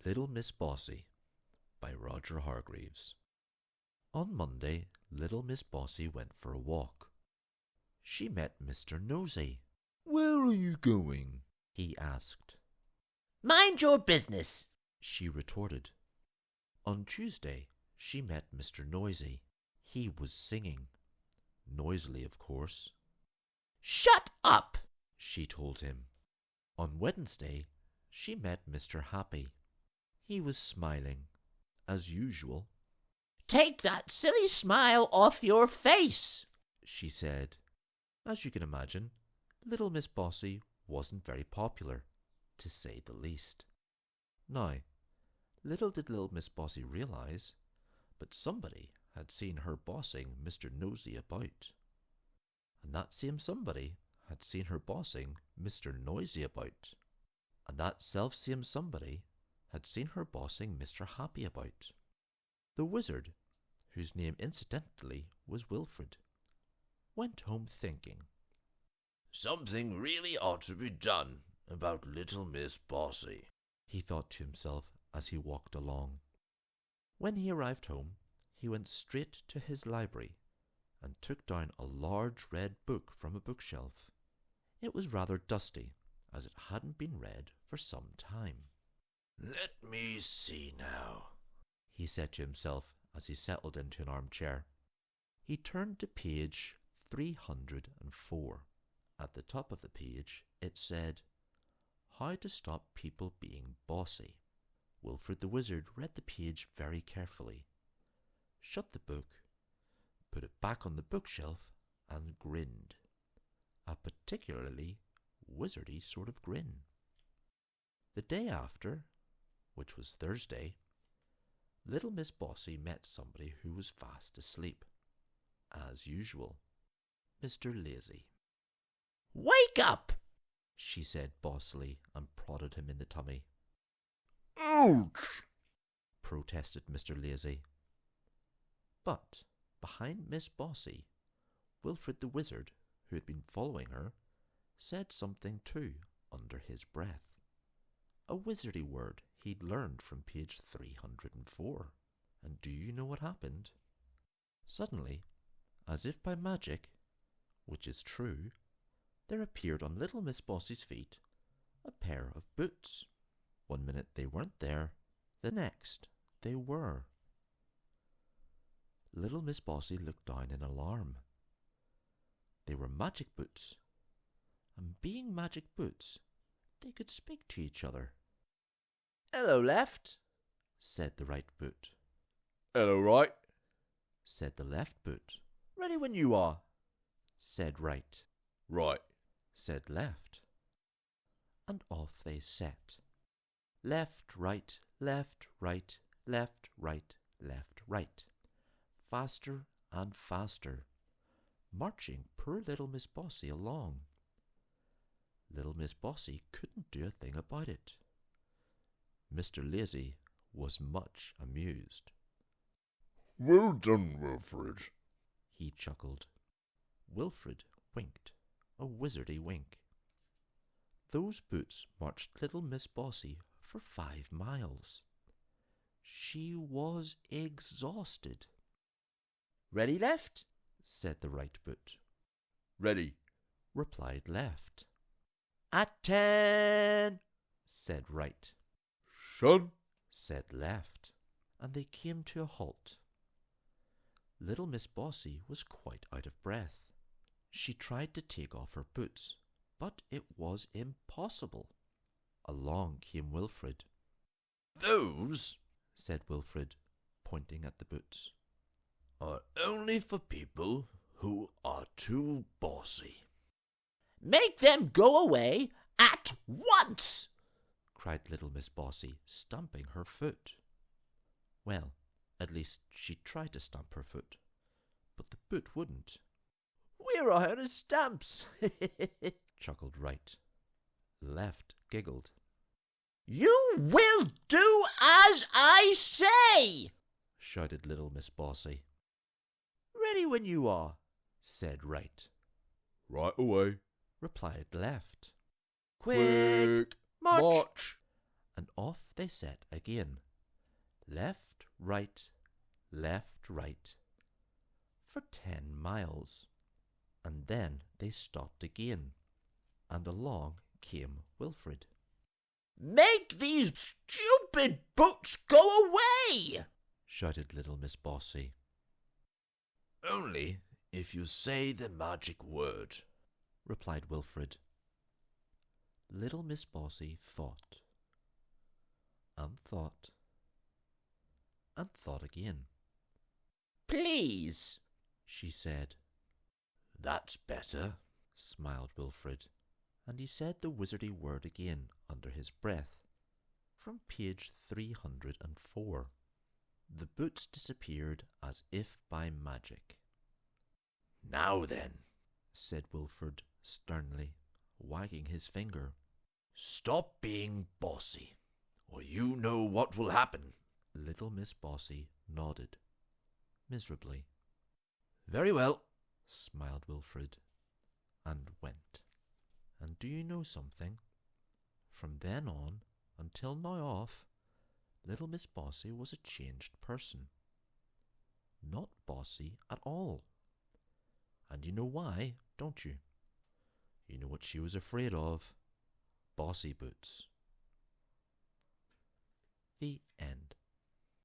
Little Miss Bossy by Roger Hargreaves. On Monday, little Miss Bossy went for a walk. She met Mr. Nosey. "Where are you going?" he asked. "Mind your business," she retorted. On Tuesday, she met Mr. Noisy. He was singing. Noisily, of course. "Shut up," she told him. On Wednesday, she met Mr. Happy. He was smiling, as usual. "Take that silly smile off your face," she said. As you can imagine, little Miss Bossy wasn't very popular, to say the least. Now, little did little Miss Bossy realize, but somebody had seen her bossing Mr. Nosey about. And that same somebody had seen her bossing Mr. Noisy about. And that self-same somebody had seen her bossing Mr. Happy about. The wizard, whose name incidentally was Wilfred, went home thinking, "Something really ought to be done about little Miss Bossy," he thought to himself as he walked along. When he arrived home, he went straight to his library and took down a large red book from a bookshelf. It was rather dusty, as it hadn't been read for some time. "Let me see now," he said to himself as he settled into an armchair. He turned to page 304. At the top of the page it said, "How to Stop People Being Bossy." Wilfred the Wizard read the page very carefully, shut the book, put it back on the bookshelf, and grinned. A particularly wizardy sort of grin. The day after, which was Thursday, little Miss Bossy met somebody who was fast asleep. As usual, Mr. Lazy. "Wake up," she said bossily and prodded him in the tummy. "Ouch!" protested Mr. Lazy. But behind Miss Bossy, Wilfred the Wizard, who had been following her, said something too under his breath. A wizardy word he'd learned from page 304. And do you know what happened? Suddenly, as if by magic, which is true, there appeared on little Miss Bossy's feet a pair of boots. One minute they weren't there, the next they were. Little Miss Bossy looked down in alarm. They were magic boots, and being magic boots, they could speak to each other. "Hello, left," said the right boot. "Hello, right," said the left boot. "Ready when you are," said right. "Right," said left. And off they set. Left, right, left, right, left, right, left, right. Faster and faster, marching poor little Miss Bossy along. Little Miss Bossy couldn't do a thing about it. Mr. Lazy was much amused. "Well done, Wilfred," he chuckled. Wilfred winked a wizardy wink. Those boots marched little Miss Bossy for 5 miles. She was exhausted. "Ready, left?" said the right boot. "Ready," replied left. "At 10," said right. "Shun," said left, and they came to a halt. Little Miss Bossy was quite out of breath. She tried to take off her boots, but it was impossible. Along came Wilfred. "Those," said Wilfred, pointing at the boots, "are only for people who are too bossy." "Make them go away at once," cried little Miss Bossy, stamping her foot. Well, at least she tried to stamp her foot, but the boot wouldn't. "We're out of stamps," chuckled right. Left giggled. "You will do as I say," shouted little Miss Bossy. "Ready when you are," said right. "Right away," replied left. "Quick, march." and off they set again, left, right, for 10 miles, and then they stopped again, and along came Wilfred. Make these stupid boots go away! Shouted little Miss Bossy. Only if you say the magic word, replied Wilfred. Little Miss Bossy thought, and thought, and thought again. Please, she said. That's better, smiled Wilfred, and he said the wizardy word again under his breath, from page 304. The boots disappeared as if by magic. Now then, said Wilfred sternly, wagging his finger. Stop being bossy, or you know what will happen. Little Miss Bossy nodded, miserably. Very well, smiled Wilfred, and went. And do you know something? From then on, until now off, little Miss Bossy was a changed person. Not bossy at all. And you know why, don't you? You know what she was afraid of. Bossy boots. The end.